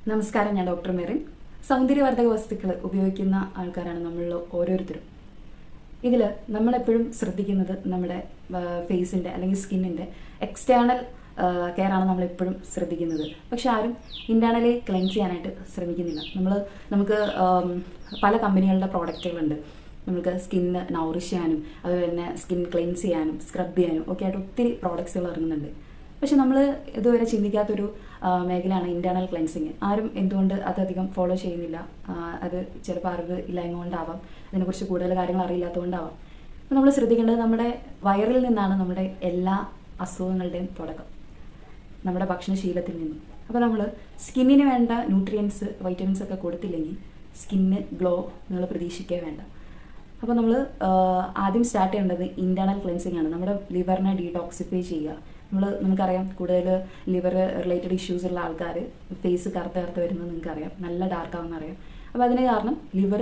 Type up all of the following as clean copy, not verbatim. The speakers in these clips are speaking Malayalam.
നമസ്കാരം, ഞാൻ ഡോക്ടർ മെറിൻ. സൗന്ദര്യവർദ്ധക വസ്തുക്കൾ ഉപയോഗിക്കുന്ന ആൾക്കാരാണ് നമ്മളിൽ ഓരോരുത്തരും. ഇതിൽ നമ്മളെപ്പോഴും ശ്രദ്ധിക്കുന്നത് നമ്മുടെ ഫേസിൻ്റെ അല്ലെങ്കിൽ സ്കിന്നിൻ്റെ എക്സ്റ്റേണൽ കെയർ ആണ് നമ്മളെപ്പോഴും ശ്രദ്ധിക്കുന്നത്. പക്ഷെ ആരും ഇൻറ്റേർണലി ക്ലെൻസ് ചെയ്യാനായിട്ട് ശ്രമിക്കുന്നില്ല. നമുക്ക് പല കമ്പനികളുടെ പ്രോഡക്റ്റുകളുണ്ട്. നമുക്ക് സ്കിന്ന് നൗറിഷ് ചെയ്യാനും അതുപോലെ തന്നെ സ്കിൻ ക്ലെൻസ് ചെയ്യാനും സ്ക്രബ് ചെയ്യാനും ഒക്കെ ആയിട്ട് ഒത്തിരി പ്രോഡക്ട്സുകൾ ഇറങ്ങുന്നുണ്ട്. പക്ഷെ നമ്മൾ ഇതുവരെ ചിന്തിക്കാത്തൊരു മേഖലയാണ് ഇൻറ്റേർണൽ ക്ലെൻസിങ്. ആരും എന്തുകൊണ്ട് അതധികം ഫോളോ ചെയ്യുന്നില്ല? അത് ചിലപ്പോൾ അറിവ് ഇല്ലായ്മ കൊണ്ടാവാം, ഇതിനെക്കുറിച്ച് കൂടുതൽ കാര്യങ്ങൾ അറിയില്ലാത്തതുകൊണ്ടാവാം. അപ്പോൾ നമ്മൾ ശ്രദ്ധിക്കേണ്ടത് നമ്മുടെ വയറിൽ നിന്നാണ് നമ്മുടെ എല്ലാ അസുഖങ്ങളുടെയും തുടക്കം, നമ്മുടെ ഭക്ഷണശീലത്തിൽ നിന്നും. അപ്പോൾ നമ്മൾ സ്കിന്നിന് വേണ്ട ന്യൂട്രിയൻസ്, വൈറ്റമിൻസ് ഒക്കെ കൊടുത്തില്ലെങ്കിൽ സ്കിന്ന് ഗ്ലോ നിങ്ങൾ പ്രതീക്ഷിക്കേ വേണ്ട. അപ്പോൾ നമ്മൾ ആദ്യം സ്റ്റാർട്ട് ചെയ്യേണ്ടത് ഇൻറ്റേർണൽ ക്ലെൻസിങ് ആണ്. നമ്മുടെ ലിവറിനെ ഡീടോക്സിഫൈ ചെയ്യുക. നമുക്കറിയാം, കൂടുതൽ ലിവർ റിലേറ്റഡ് ഇഷ്യൂസ് ഉള്ള ആൾക്കാർ ഫേസ് കറുത്ത് വരുന്നത് നിങ്ങൾക്കറിയാം, നല്ല ഡാർക്ക് ആവുമെന്ന് അറിയാം. അപ്പോൾ അതിന് കാരണം ലിവർ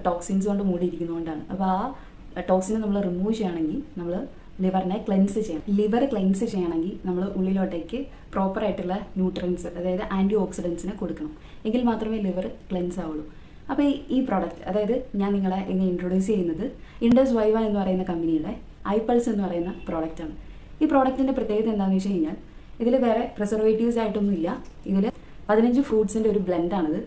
ടോക്സിൻസ് കൊണ്ട് മൂടിയിരിക്കുന്നതുകൊണ്ടാണ്. അപ്പോൾ ആ ടോക്സിനെ നമ്മൾ റിമൂവ് ചെയ്യണമെങ്കിൽ നമ്മൾ ലിവറിനെ ക്ലെൻസ് ചെയ്യണം. ലിവർ ക്ലെൻസ് ചെയ്യണമെങ്കിൽ നമ്മൾ ഉള്ളിലോട്ടേക്ക് പ്രോപ്പറായിട്ടുള്ള ന്യൂട്രിയൻസ്, അതായത് ആൻറ്റി ഓക്സിഡൻസിനെ കൊടുക്കണം. എങ്കിൽ മാത്രമേ ലിവർ ക്ലെൻസ് ആവുള്ളൂ. അപ്പോൾ ഈ പ്രോഡക്റ്റ്, അതായത് ഞാൻ നിങ്ങളെ ഇന്ന് ഇൻട്രൊഡ്യൂസ് ചെയ്യുന്നത് ഇൻഡസ് വൈവ എന്ന് പറയുന്ന കമ്പനിയുടെ ഐപൾസ് എന്ന് പറയുന്ന പ്രോഡക്റ്റാണ്. ഈ പ്രോഡക്റ്റിൻ്റെ പ്രത്യേകത എന്താണെന്ന് വെച്ച് കഴിഞ്ഞാൽ ഇതിൽ വേറെ പ്രിസർവേറ്റീവ്സ് ആയിട്ടൊന്നുമില്ല. ഇതിൽ 15 ഫ്രൂട്ട്സിൻ്റെ ഒരു ബ്ലെൻഡാണിത്.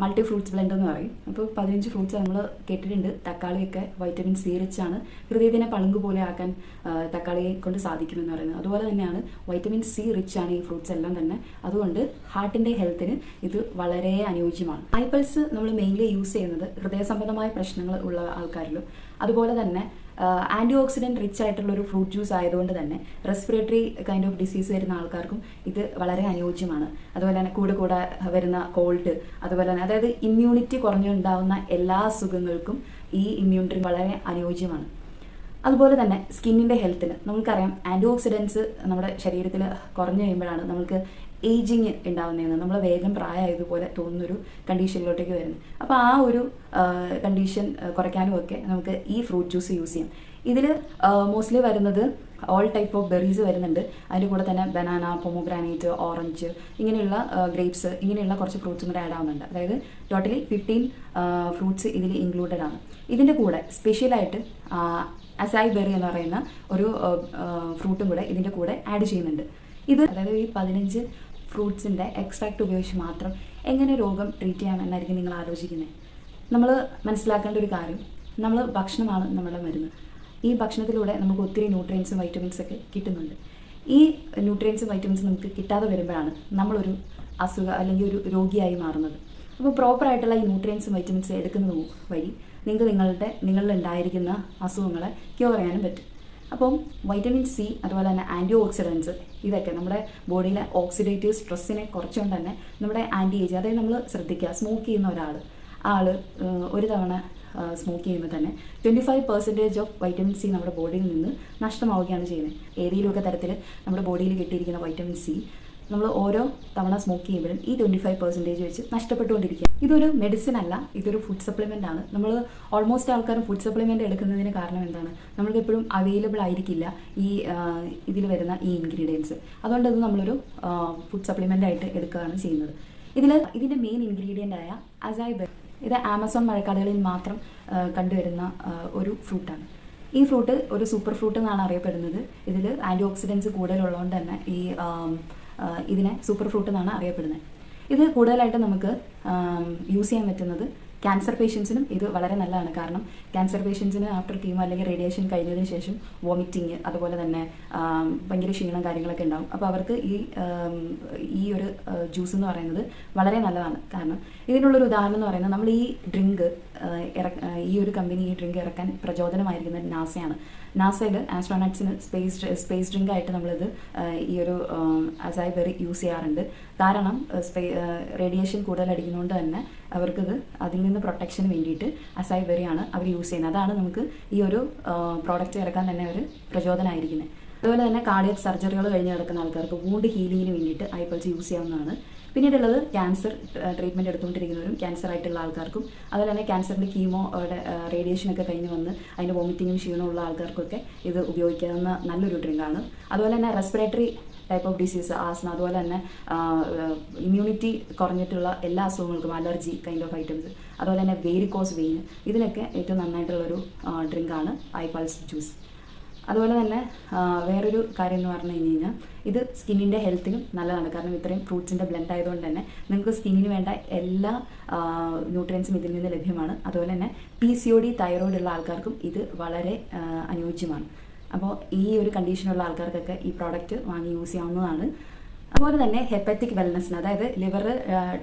മൾട്ടി ഫ്രൂട്ട്സ് ബ്ലെൻഡ് എന്ന് പറയും. അപ്പോൾ 15 ഫ്രൂട്ട്സ് നമ്മൾ കേട്ടിട്ടുണ്ട്. തക്കാളിയൊക്കെ വൈറ്റമിൻ സി റിച്ച് ആണ്. ഹൃദയത്തിനെ പളുങ്ക് പോലെ ആക്കാൻ തക്കാളിയെ കൊണ്ട് സാധിക്കുമെന്ന് പറയുന്നത്. അതുപോലെ തന്നെയാണ് വൈറ്റമിൻ സി റിച്ച് ആണ് ഈ ഫ്രൂട്ട്സ് എല്ലാം തന്നെ. അതുകൊണ്ട് ഹാർട്ടിൻ്റെ ഹെൽത്തിന് ഇത് വളരെ അനുയോജ്യമാണ്. ഐപൾസ് നമ്മൾ മെയിൻലി യൂസ് ചെയ്യുന്നത് ഹൃദയ സംബന്ധമായ പ്രശ്നങ്ങൾ ഉള്ള ആൾക്കാരിലും അതുപോലെ തന്നെ ആൻറ്റി ഓക്സിഡൻറ്റ് റിച്ച് ആയിട്ടുള്ളൊരു ഫ്രൂട്ട് ജ്യൂസ് ആയതുകൊണ്ട് തന്നെ റെസ്പിറേറ്ററി കൈൻഡ് ഓഫ് ഡിസീസ് വരുന്ന ആൾക്കാർക്കും ഇത് വളരെ അനുയോജ്യമാണ്. അതുപോലെ തന്നെ കൂടെ വരുന്ന കോൾഡ്, അതുപോലെ തന്നെ അതായത് ഇമ്മ്യൂണിറ്റി കുറഞ്ഞുണ്ടാവുന്ന എല്ലാ അസുഖങ്ങൾക്കും ഈ ഇമ്മ്യൂൺ ഡ്രിങ്ക് വളരെ അനുയോജ്യമാണ്. അതുപോലെ തന്നെ സ്കിന്നിൻ്റെ ഹെൽത്തിന് നമുക്കറിയാം, ആൻറ്റി ഓക്സിഡൻസ് നമ്മുടെ ശരീരത്തിൽ കുറഞ്ഞു കഴിയുമ്പോഴാണ് നമുക്ക് ഏജിങ് ഉണ്ടാവുന്നതെന്ന്, നമ്മൾ വേഗം പ്രായമായതുപോലെ തോന്നുന്നൊരു കണ്ടീഷനിലോട്ടേക്ക് വരുന്നത്. അപ്പോൾ ആ ഒരു കണ്ടീഷൻ കുറയ്ക്കാനും ഒക്കെ നമുക്ക് ഈ ഫ്രൂട്ട് ജ്യൂസ് യൂസ് ചെയ്യാം. ഇതിൽ മോസ്റ്റ്ലി വരുന്നത് ഓൾ ടൈപ്പ് ഓഫ് ബെറീസ് വരുന്നുണ്ട്. അതിൻ്റെ കൂടെ തന്നെ ബനാന, പൊമോഗ്രാനൈറ്റ്, ഓറഞ്ച്, ഇങ്ങനെയുള്ള ഗ്രേപ്സ്, ഇങ്ങനെയുള്ള കുറച്ച് ഫ്രൂട്ട്സും കൂടെ ആഡ് ആവുന്നുണ്ട്. അതായത് ടോട്ടലി 15 ഫ്രൂട്ട്സ് ഇതിൽ ഇൻക്ലൂഡഡ് ആണ്. ഇതിൻ്റെ കൂടെ സ്പെഷ്യലായിട്ട് അസായി ബെറി എന്ന് പറയുന്ന ഒരു ഫ്രൂട്ടും കൂടെ ഇതിൻ്റെ കൂടെ ആഡ് ചെയ്യുന്നുണ്ട്. ഇത് അതായത് ഈ 15 ഫ്രൂട്ട്സിൻ്റെ എക്സ്ട്രാക്റ്റ് ഉപയോഗിച്ച് മാത്രം എങ്ങനെ രോഗം ട്രീറ്റ് ചെയ്യാമെന്നായിരിക്കും നിങ്ങൾ ആലോചിക്കുന്നത്. നമ്മൾ മനസ്സിലാക്കേണ്ട ഒരു കാര്യം, നമ്മൾ ഭക്ഷണമാണ് നമ്മുടെ മരുന്ന്. ഈ ഭക്ഷണത്തിലൂടെ നമുക്ക് ഒത്തിരി ന്യൂട്രിയൻസും വൈറ്റമിൻസൊക്കെ കിട്ടുന്നുണ്ട്. ഈ ന്യൂട്രിയൻസും വൈറ്റമിൻസും നമുക്ക് കിട്ടാതെ വരുമ്പോഴാണ് നമ്മളൊരു അസുഖം അല്ലെങ്കിൽ ഒരു രോഗിയായി മാറുന്നത്. അപ്പോൾ പ്രോപ്പറായിട്ടുള്ള ഈ ന്യൂട്രിയൻസും വൈറ്റമിൻസും എടുക്കുന്നത് വഴി നിങ്ങളിൽ ഉണ്ടായിരിക്കുന്ന അസുഖങ്ങളെ ക്യൂർ ചെയ്യാനും പറ്റും. അപ്പം വൈറ്റമിൻ സി, അതുപോലെ തന്നെ ആൻറ്റി ഓക്സിഡൻസ്, ഇതൊക്കെ നമ്മുടെ ബോഡിയിലെ ഓക്സിഡേറ്റീവ് സ്ട്രെസ്സിനെ കുറച്ചുകൊണ്ട് തന്നെ നമ്മുടെ ആൻറ്റി ഏജ്, അതായത് നമ്മൾ ശ്രദ്ധിക്കുക, സ്മോക്ക് ചെയ്യുന്ന ആൾ ഒരു തവണ സ്മോക്ക് ചെയ്യുമ്പോൾ തന്നെ 25% ഓഫ് വൈറ്റമിൻ സി നമ്മുടെ ബോഡിയിൽ നിന്ന് നഷ്ടമാവുകയാണ് ചെയ്യുന്നത്. ഏതെങ്കിലുമൊക്കെ തരത്തിൽ നമ്മുടെ ബോഡിയിൽ കിട്ടിയിരിക്കുന്ന വൈറ്റമിൻ സി നമ്മൾ ഓരോ തവണ സ്മോക്ക് ചെയ്യുമ്പോഴും ഈ 25% വെച്ച് നഷ്ടപ്പെട്ടുകൊണ്ടിരിക്കുക. ഇതൊരു മെഡിസിൻ അല്ല, ഇതൊരു ഫുഡ് സപ്ലിമെൻ്റ് ആണ്. നമ്മൾ ഓൾമോസ്റ്റ് ആൾക്കാരും ഫുഡ് സപ്ലിമെൻ്റ് എടുക്കുന്നതിന് കാരണം എന്താണ്? നമ്മൾക്ക് എപ്പോഴും അവൈലബിൾ ആയിരിക്കില്ല ഇതിൽ വരുന്ന ഈ ഇൻഗ്രീഡിയൻസ്. അതുകൊണ്ട് ഇത് നമ്മളൊരു ഫുഡ് സപ്ലിമെൻ്റ് ആയിട്ട് എടുക്കുകയാണ് ചെയ്യുന്നത്. ഇതിൻ്റെ മെയിൻ ഇൻഗ്രീഡിയൻ്റ് ആയ അസായി ബെറി, ഇത് ആമസോൺ മഴക്കാടുകളിൽ മാത്രം കണ്ടുവരുന്ന ഒരു ഫ്രൂട്ടാണ്. ഈ ഫ്രൂട്ട് ഒരു സൂപ്പർ ഫ്രൂട്ട് എന്നാണ് അറിയപ്പെടുന്നത്. ഇതിൽ ആൻറ്റി ഓക്സിഡൻസ് കൂടുതലുള്ളതുകൊണ്ട് തന്നെ ഇതിനെ സൂപ്പർ ഫ്രൂട്ട് എന്നാണ് അറിയപ്പെടുന്നത്. ഇത് കൂടുതലായിട്ട് നമുക്ക് യൂസ് ചെയ്യാൻ പറ്റുന്നത് ക്യാൻസർ പേഷ്യൻസിനും ഇത് വളരെ നല്ലതാണ്. കാരണം ക്യാൻസർ പേഷ്യൻസിന് ആഫ്റ്റർ കീമോ അല്ലെങ്കിൽ റേഡിയേഷൻ കഴിഞ്ഞതിന് ശേഷം വോമിറ്റിങ്, അതുപോലെ തന്നെ ഭയങ്കര ക്ഷീണം കാര്യങ്ങളൊക്കെ ഉണ്ടാകും. അപ്പോൾ അവർക്ക് ഈ ഒരു ജ്യൂസ് എന്ന് പറയുന്നത് വളരെ നല്ലതാണ്. കാരണം ഇതിനുള്ളൊരു ഉദാഹരണം എന്ന് പറയുന്നത്, നമ്മൾ ഈ ഡ്രിങ്ക് ഈ ഒരു കമ്പനി ഈ ഡ്രിങ്ക് ഇറക്കാൻ പ്രചോദനമായിരിക്കുന്നത് നാസയാണ്. നാസയിൽ ആസ്ട്രോനട്സിന് സ്പേസ് ഡ്രിങ്ക് ആയിട്ട് നമ്മളിത് ഈ ഒരു അസായി ബെറി യൂസ് ചെയ്യാറുണ്ട്. കാരണം റേഡിയേഷൻ കൂടുതൽ അടിക്കുന്നതുകൊണ്ട് തന്നെ അവർക്കിത് അതിൽ നിന്ന് പ്രൊട്ടക്ഷന് വേണ്ടിയിട്ട് അസായി ബെറിയാണ് അവർ യൂസ് ചെയ്യുന്നത്. അതാണ് നമുക്ക് ഈ ഒരു പ്രോഡക്റ്റ് ഇറക്കാൻ തന്നെ ഒരു പ്രചോദനമായിരിക്കുന്നത്. അതുപോലെ തന്നെ കാർഡിയക് സർജറികൾ കഴിഞ്ഞ് കിടക്കുന്ന ആൾക്കാർക്ക് വൂണ്ട് ഹീലിങ്ങിന് വേണ്ടിയിട്ട് ഐപൾസ് യൂസ് ചെയ്യാവുന്നതാണ്. പിന്നീടുള്ളത് ക്യാൻസർ ട്രീറ്റ്മെൻറ്റ് എടുത്തുകൊണ്ടിരിക്കുന്നവരും ക്യാൻസർ ആയിട്ടുള്ള ആൾക്കാർക്കും, അതുപോലെ തന്നെ ക്യാൻസറിൻ്റെ കീമോ റേഡിയേഷനൊക്കെ കഴിഞ്ഞ് വന്ന് അതിൻ്റെ വോമിറ്റിങ്ങും ക്ഷീണമുള്ള ആൾക്കാർക്കൊക്കെ ഇത് ഉപയോഗിക്കാവുന്ന നല്ലൊരു ഡ്രിങ്കാണ്. അതുപോലെ തന്നെ respiratory type of disease, asthma, അതുപോലെ തന്നെ ഇമ്മ്യൂണിറ്റി കുറഞ്ഞിട്ടുള്ള എല്ലാ അസുഖങ്ങൾക്കും, അലർജി കൈൻഡ് ഓഫ് ഐറ്റംസ്, അതുപോലെ തന്നെ വേരിക്കോസ് വെയിൻ, ഇതിനൊക്കെ ഏറ്റവും നന്നായിട്ടുള്ളൊരു ഡ്രിങ്കാണ് ഐ പൾസ് ജ്യൂസ്. അതുപോലെ തന്നെ വേറൊരു കാര്യം എന്ന് പറഞ്ഞു കഴിഞ്ഞാൽ ഇത് സ്കിന്നിൻ്റെ ഹെൽത്തിനും നല്ലതാണ്. കാരണം ഇത്രയും ഫ്രൂട്ട്സിൻ്റെ ബ്ലെൻഡ് ആയതുകൊണ്ട് തന്നെ നിങ്ങൾക്ക് സ്കിന്നിന് വേണ്ട എല്ലാ ന്യൂട്രിയൻസും ഇതിൽ നിന്ന് ലഭ്യമാണ്. അതുപോലെ തന്നെ PCOD തൈറോയ്ഡ് ഉള്ള ആൾക്കാർക്കും ഇത് വളരെ അനുയോജ്യമാണ്. അപ്പോൾ ഈ ഒരു കണ്ടീഷനുള്ള ആൾക്കാർക്കൊക്കെ ഈ പ്രോഡക്റ്റ് വാങ്ങി യൂസ് ചെയ്യാവുന്നതാണ്. അതുപോലെ തന്നെ ഹെപ്പറ്റിക് വെൽനെസ്സിന്, അതായത് ലിവർ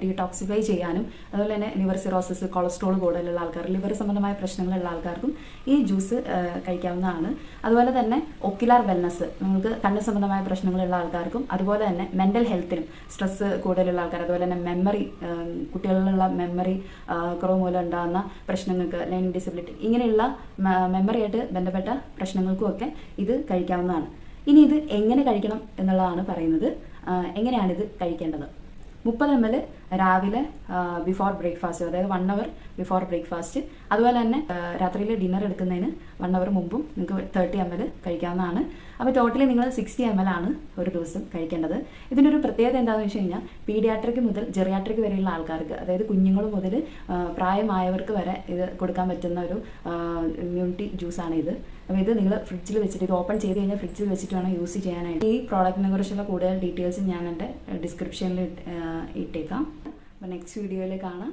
ഡീടോക്സിഫൈ ചെയ്യാനും, അതുപോലെ തന്നെ ലിവർ സിറോസിസ്, കൊളസ്ട്രോൾ കൂടുതലുള്ള ആൾക്കാർ, ലിവർ സംബന്ധമായ പ്രശ്നങ്ങളുള്ള ആൾക്കാർക്കും ഈ ജ്യൂസ് കഴിക്കാവുന്നതാണ്. അതുപോലെ തന്നെ ഒക്യുലാർ വെൽനെസ്, നമുക്ക് കണ്ണ് സംബന്ധമായ പ്രശ്നങ്ങളുള്ള ആൾക്കാർക്കും, അതുപോലെ തന്നെ മെൻ്റൽ ഹെൽത്തിനും, സ്ട്രെസ്സ് കൂടുതലുള്ള ആൾക്കാർ, അതുപോലെ തന്നെ മെമ്മറി, കുട്ടികളിലുള്ള മെമ്മറി കുറവ് മൂലം ഉണ്ടാകുന്ന പ്രശ്നങ്ങൾക്ക്, ലേണിംഗ് ഡിസബിലിറ്റി, ഇങ്ങനെയുള്ള മെമ്മറിയായിട്ട് ബന്ധപ്പെട്ട പ്രശ്നങ്ങൾക്കുമൊക്കെ ഇത് കഴിക്കാവുന്നതാണ്. ഇനി ഇത് എങ്ങനെ കഴിക്കണം എന്നുള്ളതാണ് പറയുന്നത്. എങ്ങനെയാണിത് കഴിക്കേണ്ടത്? 30 ml രാവിലെ ബിഫോർ ബ്രേക്ക്ഫാസ്റ്റ്, അതായത് 1 hour ബിഫോർ ബ്രേക്ക്ഫാസ്റ്റ്. അതുപോലെ തന്നെ രാത്രിയിൽ ഡിന്നർ എടുക്കുന്നതിന് 1 hour മുമ്പും നിങ്ങൾക്ക് 30 ml കഴിക്കാവുന്നതാണ്. അപ്പോൾ ടോട്ടലി നിങ്ങൾ 60 ml ആണ് ഒരു ദിവസം കഴിക്കേണ്ടത്. ഇതിൻ്റെ ഒരു പ്രത്യേകത എന്താണെന്ന് വെച്ച് കഴിഞ്ഞാൽ പീഡിയാട്രിക് മുതൽ ജെറിയാട്രിക് വരെയുള്ള ആൾക്കാർക്ക്, അതായത് കുഞ്ഞുങ്ങൾ മുതൽ പ്രായമായവർക്ക് വരെ ഇത് കൊടുക്കാൻ പറ്റുന്ന ഒരു ഇമ്മ്യൂണിറ്റി ജ്യൂസാണ് ഇത്. അപ്പോൾ ഇത് നിങ്ങൾ ഫ്രിഡ്ജിൽ വെച്ചിട്ട്, ഇത് ഓപ്പൺ ചെയ്ത് കഴിഞ്ഞാൽ ഫ്രിഡ്ജിൽ വെച്ചിട്ട് വേണം യൂസ് ചെയ്യാനായിട്ട്. ഈ പ്രോഡക്റ്റിനെ കുറിച്ചുള്ള കൂടുതൽ ഡീറ്റെയിൽസ് ഞാൻ എൻ്റെ ഡിസ്ക്രിപ്ഷനിൽ ഇട്ടേക്കാം. അപ്പോൾ നെക്സ്റ്റ് വീഡിയോയിൽ കാണാം.